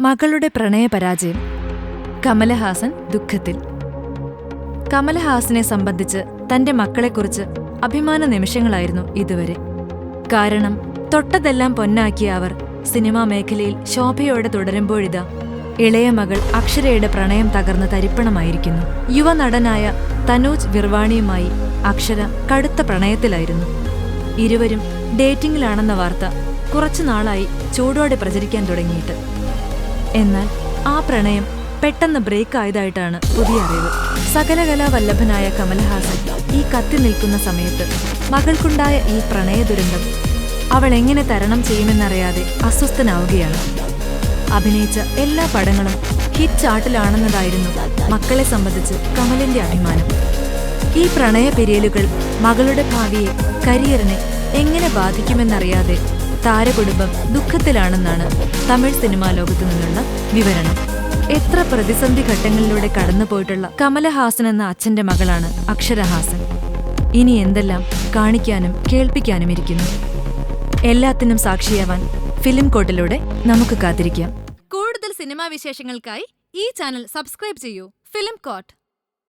മകളുടെ പ്രണയപരാജയം. കമലഹാസൻ ദുഃഖത്തിൽ. കമലഹാസനെ സംബന്ധിച്ച് തന്റെ മക്കളെക്കുറിച്ച് അഭിമാന നിമിഷങ്ങളായിരുന്നു ഇതുവരെ. കാരണം തൊട്ടതെല്ലാം പൊന്നാക്കിയ അവർ സിനിമാ മേഖലയിൽ ശോഭയോടെ തുടരുമ്പോഴിതാ ഇളയ മകൾ അക്ഷരയുടെ പ്രണയം തകർന്ന് തരിപ്പണമായിരിക്കുന്നു. യുവനടനായ തനൂജ് വിർവാണിയുമായി അക്ഷര കടുത്ത പ്രണയത്തിലായിരുന്നു. ഇരുവരും ഡേറ്റിംഗിലാണെന്ന വാർത്ത കുറച്ചുനാളായി ചൂടോടെ പ്രചരിക്കാൻ തുടങ്ങിയിട്ട്. എന്നാൽ ആ പ്രണയം പെട്ടെന്ന് ബ്രേക്ക് ആയതായിട്ടാണ് പുതിയ അറിവ്. സകലകലാവല്ലഭനായ കമലഹാസൻ ഈ കത്തി നിൽക്കുന്ന സമയത്ത് മകൾക്കുണ്ടായ ഈ പ്രണയ ദുരന്തം അവൾ എങ്ങനെ തരണം ചെയ്യുമെന്നറിയാതെ അസ്വസ്ഥനാവുകയാണ്. അഭിനയിച്ച എല്ലാ പടങ്ങളും ഹിറ്റ് ചാർട്ടിലാണെന്നതായിരുന്നു മക്കളെ സംബന്ധിച്ച് കമലിന്റെ അഭിമാനം. ഈ പ്രണയ പിരിയലുകൾ മകളുടെ ഭാവിയെ, കരിയറിനെ എങ്ങനെ ബാധിക്കുമെന്നറിയാതെ താരകുടുംബം ദുഃഖത്തിലാണെന്നാണ് തമിഴ് സിനിമാ ലോകത്തു നിന്നുള്ള വിവരണം. എത്ര പ്രതിസന്ധി ഘട്ടങ്ങളിലൂടെ കടന്നുപോയിട്ടുള്ള കമലഹാസൻ എന്ന അച്ഛന്റെ മകളാണ് അക്ഷരഹാസൻ. ഇനി എന്തെല്ലാം കാണിക്കാനും കേൾപ്പിക്കാനും ഇരിക്കുന്നു. എല്ലാത്തിനും സാക്ഷിയാവാൻ ഫിലിം കോട്ടിലൂടെ നമുക്ക് കാത്തിരിക്കാം. കൂടുതൽ സിനിമാ വിശേഷങ്ങൾക്കായി ഈ ചാനൽ സബ്സ്ക്രൈബ് ചെയ്യൂ. Film coat.